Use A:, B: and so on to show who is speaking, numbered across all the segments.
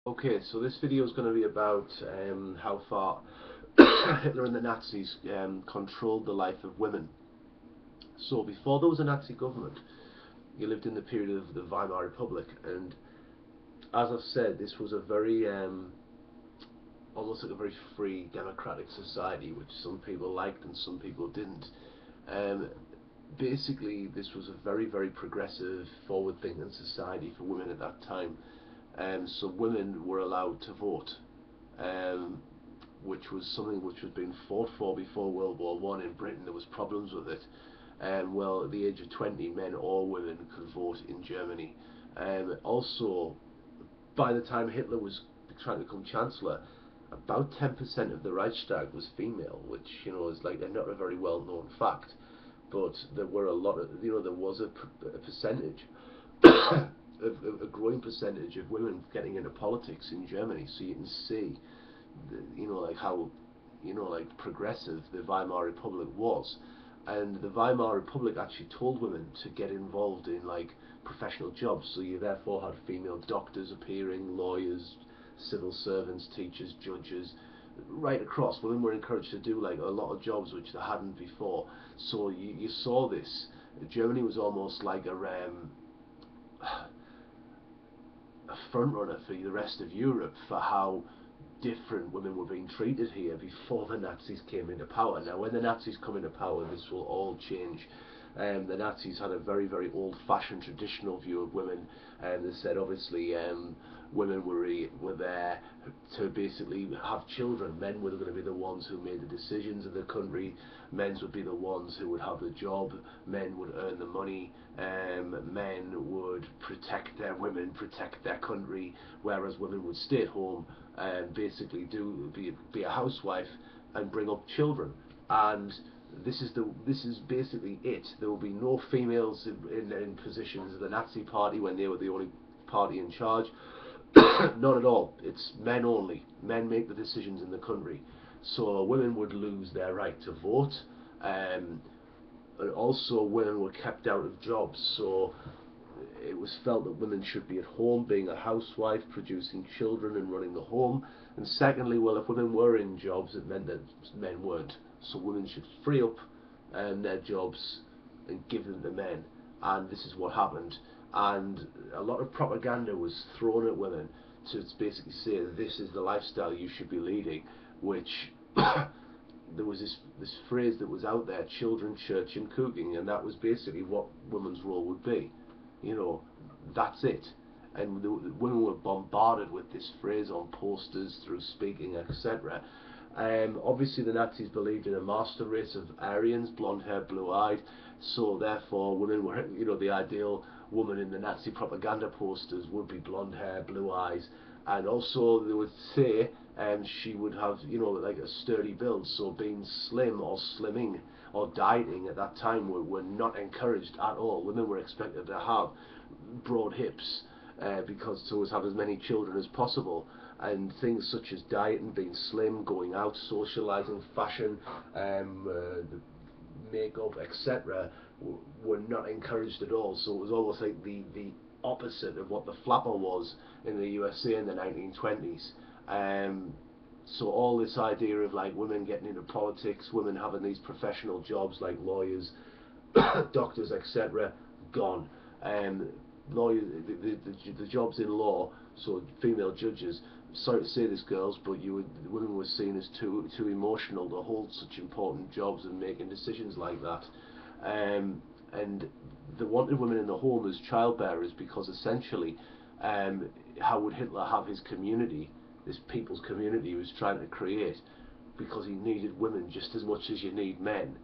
A: Okay, so this video is going to be about how far Hitler and the Nazis controlled the life of women. So before there was a Nazi government, you lived in the period of the Weimar Republic, and as I've said, this was a very almost like a very free democratic society, which some people liked and some people didn't. Um, Basically, this was a very progressive, forward-thinking society for women at that time. So women were allowed to vote. Um, which was something which was being fought for before World War One in Britain. There was problems with it. Well, at the age of 20, men or women could vote in Germany. Also, by the time Hitler was trying to become Chancellor, about 10% of the Reichstag was female, which is like not a very well known fact. But there were a lot of there was a percentage, a growing percentage of women getting into politics in Germany. So you can see like how like progressive the Weimar Republic was. And the Weimar Republic actually told women to get involved in like professional jobs. So you therefore had female doctors appearing, lawyers, civil servants, teachers, judges, right across. Women were encouraged to do like a lot of jobs which they hadn't before. So you saw this. Germany was almost like a front runner for the rest of Europe for how different women were being treated here before the Nazis came into power. Now, when the Nazis come into power, this will all change. The Nazis had a very old-fashioned traditional view of women, and they said obviously women were there to basically have children. Men were going to be the ones who made the decisions in the country. Men would be the ones who would have the job. Men would earn the money. Men would protect their women, protect their country, whereas women would stay at home and basically be a housewife and bring up children. And this is basically it. There will be no females in positions of the Nazi Party when they were the only party in charge. Not at all. It's men only. Men make the decisions in the country. So women would lose their right to vote. Um, and also, women were kept out of jobs. So it was felt that women should be at home, being a housewife, producing children, and running the home. And secondly, well, if women were in jobs, it meant that men weren't. So women should free up their jobs and give them to men. And this is what happened. And a lot of propaganda was thrown at women to basically say this is the lifestyle you should be leading, which there was this phrase that was out there: children, church, and cooking, and that was basically what women's role would be. You know, that's it. And the women were bombarded with this phrase on posters, through speaking, etc. Obviously, the Nazis believed in a master race of Aryans, blonde hair, blue eyed. So therefore, women were, the ideal woman in the Nazi propaganda posters would be blonde hair, blue eyes, and also they would say she would have, like a sturdy build. So being slim or slimming or dieting at that time were not encouraged at all. Women were expected to have broad hips because to have as many children as possible. And things such as dieting, being slim, going out, socialising, fashion, makeup, etc., were not encouraged at all. So it was almost like the opposite of what the flapper was in the USA in the 1920s. So all this idea of like women getting into politics, women having these professional jobs like lawyers, doctors, etc., gone. Lawyers, the jobs in law, so female judges. Sorry to say this, girls, but women were seen as too emotional to hold such important jobs and making decisions like that. And they wanted women in the home as childbearers because essentially, how would Hitler have his community, this people's community he was trying to create? Because he needed women just as much as you need men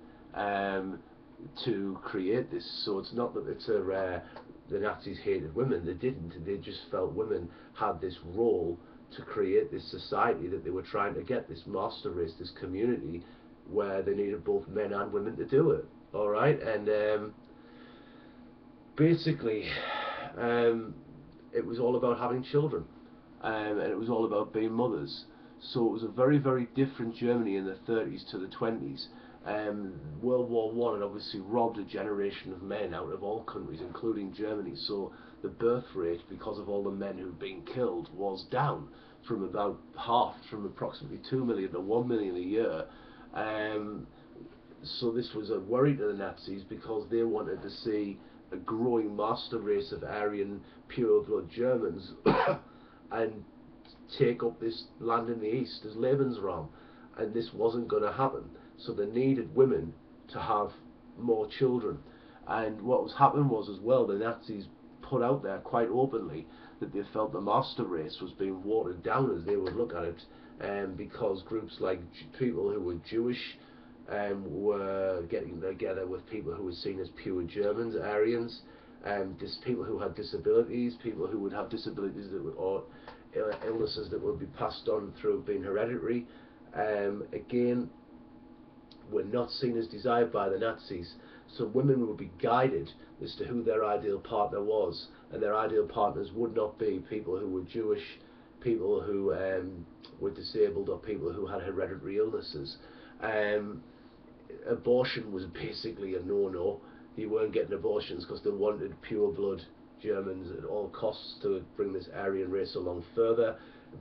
A: to create this. So it's not that it's a the Nazis hated women. They didn't. They just felt women had this role to create this society that they were trying to get, this master race, this community where they needed both men and women to do it. All right, and basically, it was all about having children, and it was all about being mothers. So it was a very different Germany in the 30s to the 20s. World War One had obviously robbed a generation of men out of all countries, including Germany. So the birth rate, because of all the men who'd been killed, was down from about half, from approximately 2 million to 1 million a year. Um, so this was a worry to the Nazis because they wanted to see a growing master race of Aryan pure blood Germans and take up this land in the east as Lebensraum, and this wasn't going to happen. So they needed women to have more children. And what was happening was as well, the Nazis put out there quite openly that they felt the master race was being watered down, as they would look at it, because groups like people who were Jewish were getting together with people who were seen as pure Germans, Aryans, people who had disabilities, people who would have disabilities that would, or illnesses that would be passed on through being hereditary. Again, were not seen as desired by the Nazis. So women would be guided as to who their ideal partner was, and their ideal partners would not be people who were Jewish, people who were disabled, or people who had hereditary illnesses. Abortion was basically a no-no. You weren't getting abortions because they wanted pure blood Germans at all costs to bring this Aryan race along further.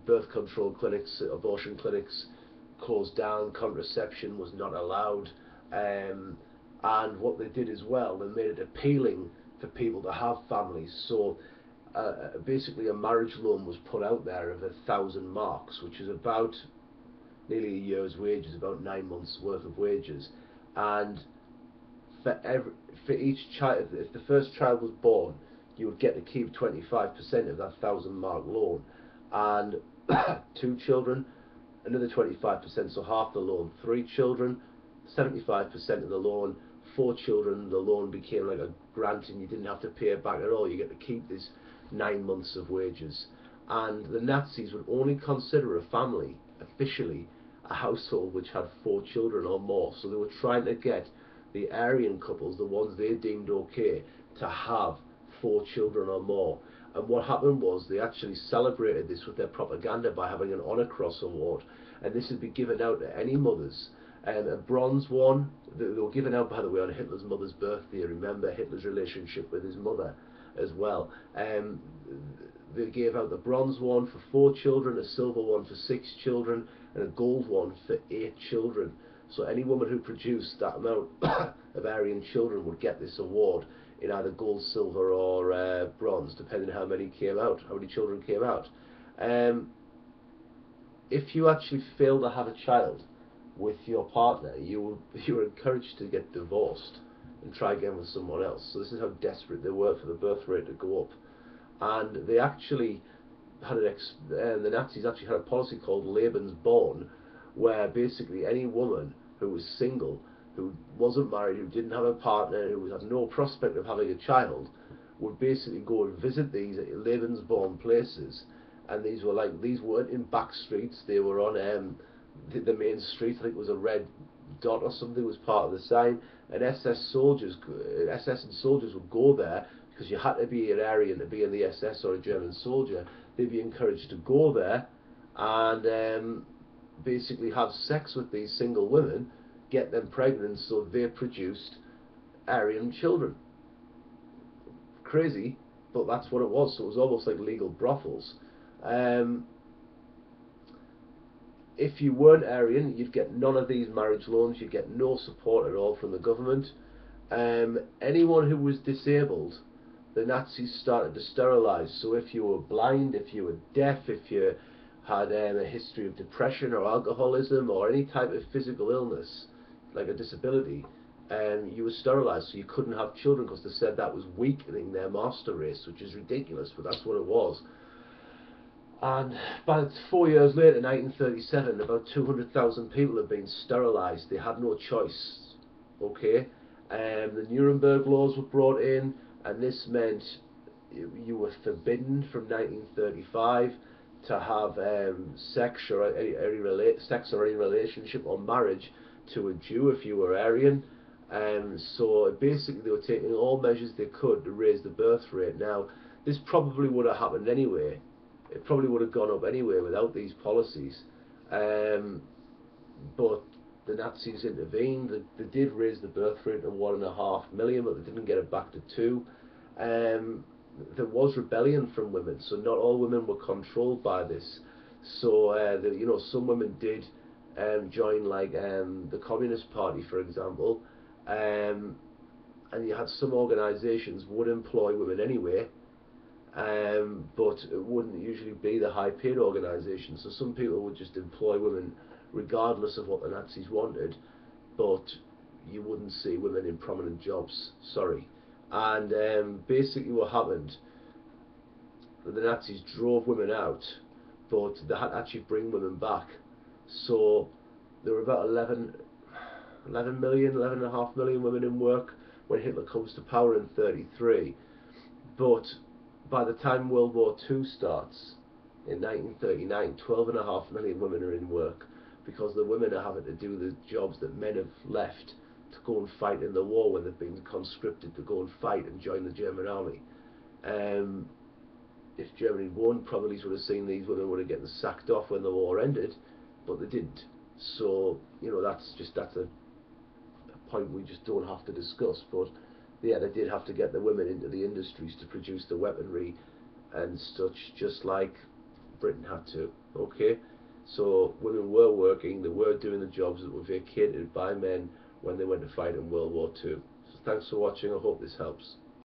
A: Birth control clinics, abortion clinics closed down, contraception was not allowed, and what they did as well, they made it appealing for people to have families. So basically a marriage loan was put out there of 1,000 marks, which is about nearly a year's wages, about 9 months worth of wages. And for each child, if the first child was born, you would get to keep 25% of that 1,000 mark loan, and 2 children, another 25%, so half the loan. 3 children, 75% of the loan. 4 children, the loan became like a grant, and you didn't have to pay it back at all. You get to keep this 9 months of wages. And the Nazis would only consider a family, officially, a household which had 4 children or more. So they were trying to get the Aryan couples, the ones they deemed okay, to have 4 children or more. And what happened was they actually celebrated this with their propaganda by having an Honour Cross award, and this would be given out to any mothers. A bronze one, they were given out, by the way, on Hitler's mother's birthday. Remember Hitler's relationship with his mother as well. They gave out the bronze one for 4 children, a silver one for 6 children, and a gold one for 8 children. So any woman who produced that amount of Aryan children would get this award in either gold, silver, or bronze, depending on how many came out, how many children came out. If you actually fail to have a child with your partner, you were encouraged to get divorced and try again with someone else. So this is how desperate they were for the birth rate to go up. And they actually had the Nazis actually had a policy called Lebensborn, where basically any woman who was single, who wasn't married, who didn't have a partner, who had no prospect of having a child, would basically go and visit these Lebensborn places. And these weren't in back streets, they were on the main street. I think it was a red dot or something was part of the sign. And SS and soldiers would go there, because you had to be an Aryan to be in the SS or a German soldier. They'd be encouraged to go there and basically have sex with these single women, get them pregnant, so they produced Aryan children. Crazy, but that's what it was. So it was almost like legal brothels. If you weren't Aryan, you'd get none of these marriage loans, you'd get no support at all from the government. Anyone who was disabled, the Nazis started to sterilise. So if you were blind, if you were deaf, if you had a history of depression or alcoholism or any type of physical illness, like a disability, you were sterilised, so you couldn't have children, because they said that was weakening their master race, which is ridiculous, but that's what it was. And about 4 years later, 1937, about 200,000 people had been sterilised. They had no choice. Okay, the Nuremberg laws were brought in, and this meant you were forbidden from 1935 to have sex or any relationship or marriage to a Jew if you were Aryan. So basically they were taking all measures they could to raise the birth rate. Now, this probably would have happened anyway. It probably would have gone up anyway without these policies. But the Nazis intervened. They did raise the birth rate to 1.5 million, but they didn't get it back to 2. There was rebellion from women, so not all women were controlled by this. So some women did join, like the Communist Party, for example, and you had some organisations would employ women anyway, but it wouldn't usually be the high-paid organisations. So some people would just employ women regardless of what the Nazis wanted, but you wouldn't see women in prominent jobs. Sorry. And basically what happened, the Nazis drove women out, but they had to actually bring women back. So there were about 11 million, 11.5 million women in work when Hitler comes to power in 1933. But by the time World War II starts in 1939, 12.5 million women are in work, because the women are having to do the jobs that men have left to go and fight in the war when they've been conscripted to go and fight and join the German army. If Germany won, probably would have seen these women would have gotten sacked off when the war ended, but they didn't. So that's a point we just don't have to discuss. But yeah, they did have to get the women into the industries to produce the weaponry and such, just like Britain had to. Okay, so women were working, they were doing the jobs that were vacated by men when they went to fight in World War II. So thanks for watching, I hope this helps.